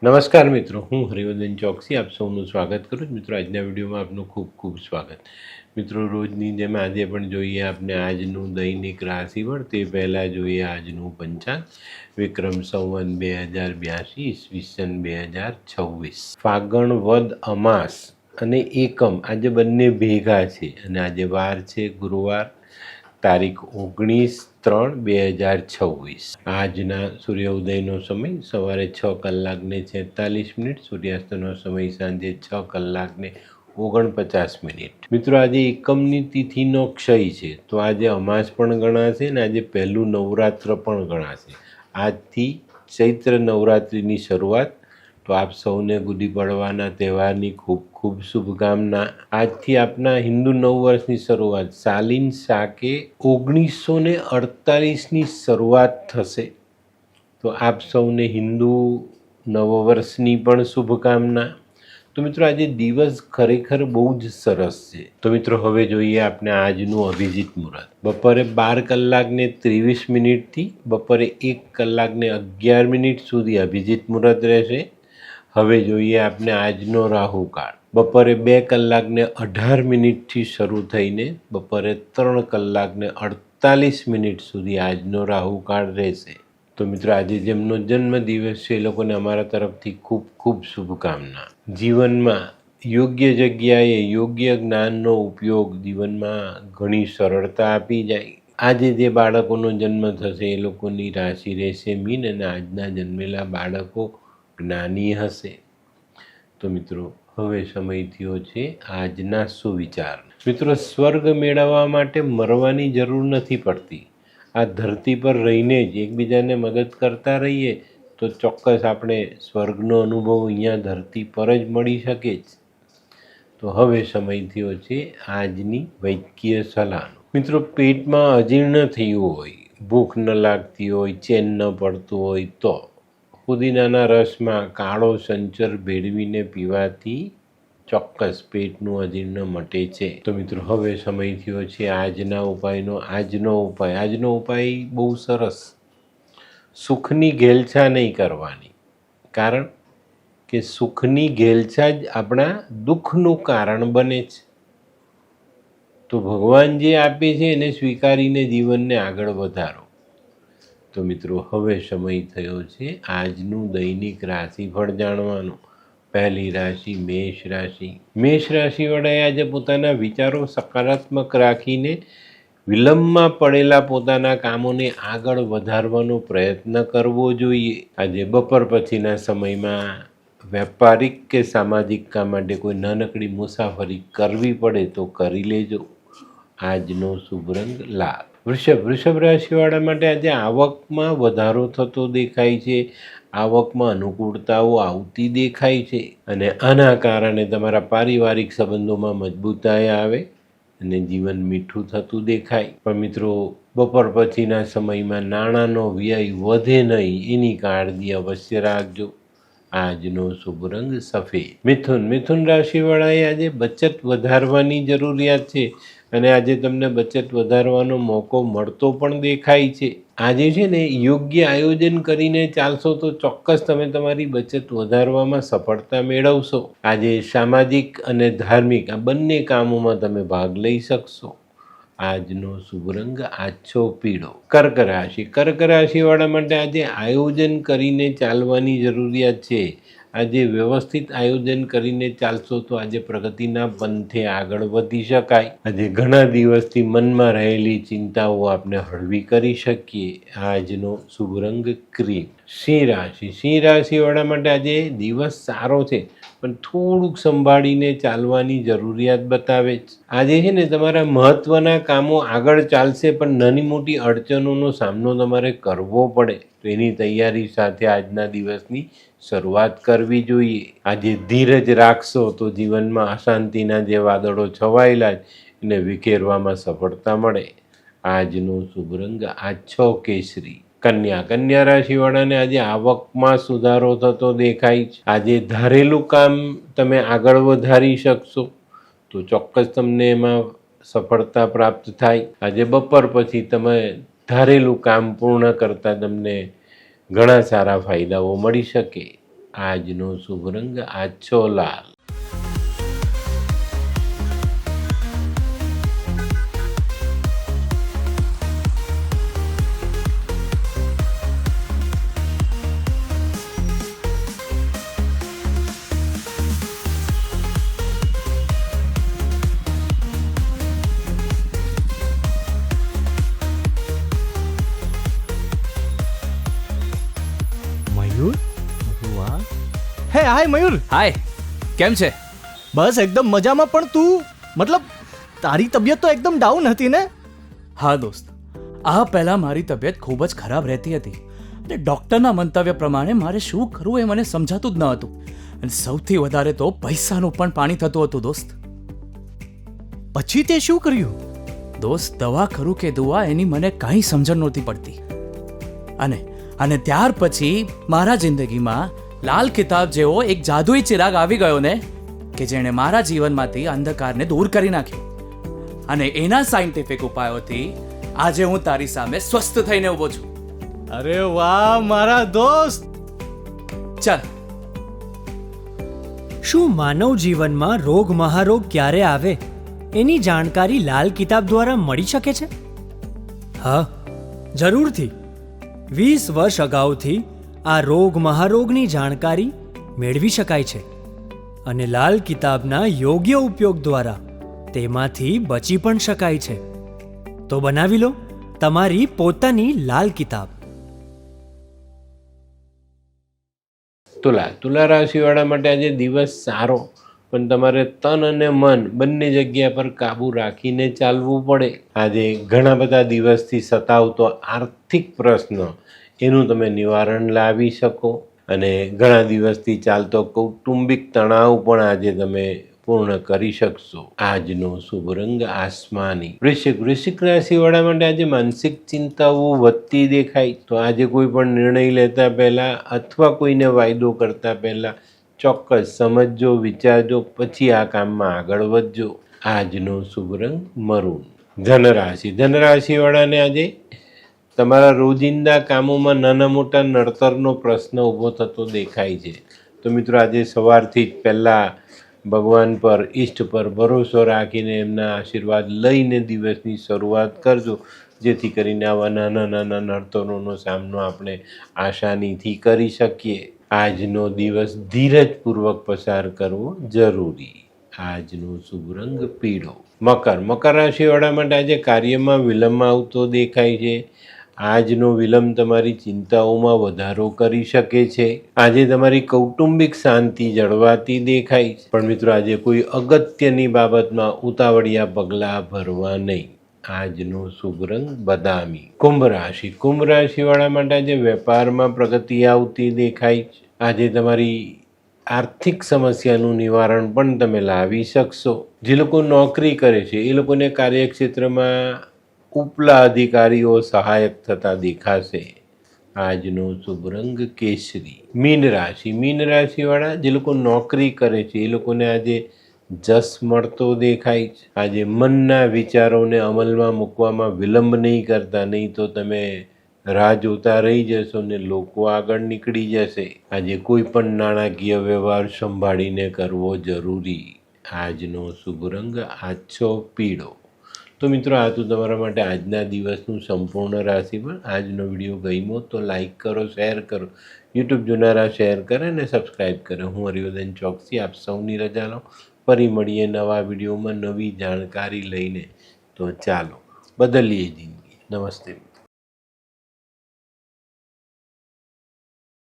નમસ્કાર મિત્રો, હું હરિવર્ધન ચોકસી આપ સૌનું સ્વાગત કરું છું. મિત્રો, આજના વિડીયોમાં આપનું ખૂબ ખૂબ સ્વાગત. મિત્રો, રોજની જેમ આજે પણ જોઈએ આપણે આજનું દૈનિક રાશિફળ. તે પહેલાં જોઈએ આજનું પંચાંગ. વિક્રમ સંવત 2082, ઈસવીસન 2026, ફાગણ વદ અમાસ અને એકમ આજે બંને ભેગા છે અને આજે વાર છે ગુરુવાર, તારીખ 19/3/2026. આજના સૂર્યોદયનો સમય સવારે 6:46, સૂર્યાસ્તનો સમય સાંજે 6:49. મિત્રો, આજે એકમની તિથિનો ક્ષય છે, તો આજે અમાસ પણ ગણાશે અને આજે પહેલું નવરાત્ર પણ ગણાશે. આજથી ચૈત્ર નવરાત્રિની શરૂઆત. તો આપ સૌને ગુડી પડવાના તહેવારની ખૂબ ખૂબ શુભકામના. આજથી આપના હિન્દુ નવવર્ષની શરૂઆત સાલિન શાકે 1948ની શરૂઆત થશે. તો આપ સૌને હિન્દુ નવવર્ષની પણ શુભકામના. તો મિત્રો, આજે દિવસ ખરેખર બહુ જ સરસ છે. તો મિત્રો, હવે જોઈએ આપણે આજનું અભિજીત મુહૂર્ત. બપોરે 12:23થી બપોરે 1:11 સુધી અભિજીત મુહૂર્ત રહેશે. હવે જોઈએ આપણે આજનો રાહુકાળ. બપોરે 2:18થી શરૂ થઈને બપોરે 3:48 સુધી આજનો રાહુકાળ રહેશે. તો મિત્રો, આજે જેમનો જન્મદિવસ છે એ લોકોને અમારા તરફથી ખૂબ ખૂબ શુભકામના. જીવનમાં યોગ્ય જગ્યાએ યોગ્ય જ્ઞાનનો ઉપયોગ જીવનમાં ઘણી સરળતા આપી જાય. આજે જે બાળકોનો જન્મ થશે એ લોકોની રાશિ રહેશે મીન અને આજના જન્મેલા બાળકો જ્ઞાની હશે. તો મિત્રો, હવે સમય થયો છે આજના સુવિચાર. મિત્રો, સ્વર્ગ મેળવવા માટે મરવાની જરૂર નથી પડતી. આ ધરતી પર રહીને જ એકબીજાને મદદ કરતા રહીએ તો ચોક્કસ આપણે સ્વર્ગનો અનુભવ અહીંયા ધરતી પર જ મળી શકે જ. તો હવે સમય થયો છે આજની વૈદ્યકીય સલાહનો. મિત્રો, પેટમાં અજીર્ણ થયું હોય, ભૂખ ન લાગતી હોય, ચેન ન પડતું હોય તો પુદીનાના રસમાં કાળો સંચર ભેળવીને પીવાથી ચોક્કસ પેટનું અજીર્ણ મટે છે. તો મિત્રો, હવે સમય થયો છે આજના ઉપાયનો. આજનો ઉપાય બહુ સરસ. સુખની ઘેલછા નહીં કરવાની, કારણ કે સુખની ઘેલછા જ આપણા દુઃખનું કારણ બને છે. તો ભગવાન જે આપે છે એને સ્વીકારીને જીવનને આગળ વધારો. તો મિત્રો, હવે સમય થયો છે આજનું દૈનિક રાશિફળ જાણવાનું. પહેલી રાશિ મેષ રાશિ. મેષ રાશિવાળાએ આજે પોતાના વિચારો સકારાત્મક રાખીને વિલંબમાં પડેલા પોતાના કામોને આગળ વધારવાનો પ્રયત્ન કરવો જોઈએ. આજે બપોર પછીના સમયમાં વ્યાપારિક કે સામાજિક કામ માટે કોઈ નાનકડી મુસાફરી કરવી પડે તો કરી લેજો. આજનો શુભ રંગ લાલ. વૃષભ રાશિવાળા માટે આજે આવકમાં વધારો થતો દેખાય છે. આવકમાં અનુકૂળતાઓ આવતી દેખાય છે અને આના કારણે તમારા પારિવારિક સંબંધોમાં મજબૂતાઈ આવે અને જીવન મીઠું થતું દેખાય. પણ મિત્રો, બપોર પછીના સમયમાં નાણાંનો વ્યય વધે નહીં એની કાળજી અવશ્ય રાખજો. આજનો શુભ રંગ સફેદ. મિથુન રાશિવાળાએ આજે બચત વધારવાની જરૂરિયાત છે અને આજે તમને બચત વધારવાનો મોકો મળતો પણ દેખાય છે. આજે છે ને યોગ્ય આયોજન કરીને ચાલશો તો ચોક્કસ તમે તમારી બચત વધારવામાં સફળતા મેળવશો. આજે સામાજિક અને ધાર્મિક આ બંને કામોમાં તમે ભાગ લઈ શકશો. આજનો શુભ રંગ આછો પીળો. કર્ક રાશિવાળા માટે આજે આયોજન કરીને ચાલવાની જરૂરિયાત છે. આજે વ્યવસ્થિત આયોજન કરીને ચાલશો તો આજે પ્રગતિના પંથે આગળ વધી શકાય. આજે ઘણા દિવસથી મનમાં રહેલી ચિંતાઓ આપણે હળવી કરી શકીએ. આજનો શુભ રંગ ક્રીમ. સિંહ રાશિવાળા માટે આજે દિવસ સારો છે પણ થોડુંક સંભાળીને ચાલવાની જરૂરિયાત બતાવે છે. આજે છે ને તમારા મહત્વના કામો આગળ ચાલશે પણ નાની મોટી અડચણોનો સામનો તમારે કરવો પડે. તો એની તૈયારી સાથે આજના દિવસની શરૂઆત કરવી જોઈએ. આજે ધીરજ રાખશો તો જીવનમાં અશાંતિના જે વાદળો છવાયેલા એને વિખેરવામાં સફળતા મળે. આજનો શુભ રંગ આછો કેસરી. કન્યા રાશિવાળાને આજે આવકમાં સુધારો થતો દેખાય છે. આજે ધારેલું કામ તમે આગળ વધારી શકશો તો ચોક્કસ તમને એમાં સફળતા પ્રાપ્ત થાય. આજે બપોર પછી તમે ધારેલું કામ પૂર્ણ કરતાં તમને ઘણા સારા ફાયદાઓ મળી શકે. આજનો શુભ રંગ આછો લાલ. મયુર, વાહ. હે હાય મયુર. હાય, કેમ છે? બસ એકદમ મજામાં. પણ તું મતલબ તારી તબિયત તો એકદમ ડાઉન હતી ને? હા દોસ્ત, આ પહેલાં મારી તબિયત ખૂબ જ ખરાબ રહેતી હતી અને ડૉક્ટરના મંતવ્ય પ્રમાણે મારે શું કરવું એ મને સમજાતું જ ન હતું. અને સૌથી વધારે તો પૈસાનું પણ પાણી થતું હતું દોસ્ત. પછી તે શું કર્યું? દોસ્ત, દવા ખરું કે દુઆ એની મને કાંઈ સમજણ નહોતી પડતી. અને ત્યાર પછી મારા જિંદગીમાં લાલ કિતાબ જેવો એક જાદુઈ ચિરાગ આવી ગયો ને, કે જેણે મારા જીવનમાંથી અંધકારને દૂર કરી નાખ્યો. અને એના સાયન્ટિફિક ઉપાયોથી આજે હું તારી સામે સ્વસ્થ થઈને ઊભો છું. અરે વાહ મારા દોસ્ત. ચાલ. શું માનવ જીવનમાં રોગ મહારોગ ક્યારે આવે એની જાણકારી લાલ કિતાબ દ્વારા મળી શકે છે? હા, જરૂરથી. 20 વર્ષ અગાઉથી આ રોગ મહારોગની જાણકારી મેળવી શકાય છે અને લાલ કિતાબના યોગ્ય ઉપયોગ દ્વારા તેમાંથી બચી પણ શકાય છે. તો બનાવી લો તમારી પોતાની લાલ કિતાબ. તુલા રાશિવાળા માટે આજે દિવસ સારો, પણ તમારે તન અને મન બંને જગ્યા પર કાબૂ રાખીને ચાલવું પડે. આજે ઘણા બધા દિવસથી સતાવતો આર્થિક પ્રશ્ન, એનું તમે નિવારણ લાવી શકો. અને ઘણા દિવસથી ચાલતો કૌટુંબિક તણાવ પણ આજે તમે પૂર્ણ કરી શકશો. આજનો શુભ રંગ આસમાની. વૃશ્ચિક રાશિવાળા માટે આજે માનસિક ચિંતાઓ વધતી દેખાય. તો આજે કોઈ પણ નિર્ણય લેતા પહેલાં અથવા કોઈને વાયદો કરતા પહેલાં ચોક્કસ સમજજો, વિચારજો, પછી આ કામમાં આગળ વધજો. આજનો શુભ રંગ મરૂન. ધનરાશિવાળાને આજે તમારા રોજિંદા કામોમાં નાના મોટા નડતરનો પ્રશ્ન ઊભો થતો દેખાય છે. તો મિત્રો, આજે સવારથી જ પહેલાં ભગવાન પર, ઈષ્ટ પર ભરોસો રાખીને એમના આશીર્વાદ લઈને દિવસની શરૂઆત કરજો, જેથી કરીને આવા નાના નડતરોનો સામનો આપણે આસાનીથી કરી શકીએ. આજનો દિવસ ધીરજપૂર્વક પસાર કરવો જરૂરી. આજનો શુભ રંગ પીળો. મકર રાશિવાળા માટે આજે કાર્યમાં વિલંબ આવતો દેખાય છે. આજનો વિલંબ તમારી ચિંતાઓમાં વધારો કરી શકે છે. આજે તમારી કૌટુંબિક શાંતિ જળવાતી દેખાય છે. પણ મિત્રો, આજે કોઈ અગત્યની બાબતમાં ઉતાવળિયા પગલાં ભરવા નહીં. આજનો શુભ રંગ બદામી. કુંભ રાશિવાળા માટે આજે વેપારમાં પ્રગતિ આવતી દેખાય છે. આજે તમારી આર્થિક સમસ્યાનું નિવારણ પણ તમે લાવી શકશો. જે લોકો નોકરી કરે છે એ લોકોને કાર્યક્ષેત્રમાં ઉપલા અધિકારીઓ સહાયક થતા દેખાશે. આજનો શુભ રંગ કેસરી. મીન રાશિવાળા જે લોકો નોકરી કરે છે એ લોકોને આજે જસ મળતો દેખાય છે. આજે મનના વિચારોને અમલમાં મૂકવામાં વિલંબ નહીં કરતા, નહીં તો તમે રાહ જોતા રહી જશો ને લોકો આગળ નીકળી જશે. આજે કોઈ પણ નાણાકીય વ્યવહાર સંભાળીને કરવો જરૂરી. આજનો શુભ રંગ આછો પીળો. તો મિત્રો, આ તો તમારા માટે આજના દિવસનું સંપૂર્ણ રાશિફળ. આજનો વિડીયો ગમ્યો તો લાઈક કરો, શેર કરો, યુટ્યુબ જોનારા શેર કરે અને સબસ્ક્રાઈબ કરે. હું હરિવર્ધન ચોકસી આપ સૌની રજા લઉં. ફરી મળીએ નવા વિડીયોમાં નવી જાણકારી લઈને. તો ચાલો બદલીએ જિંદગી. નમસ્તે.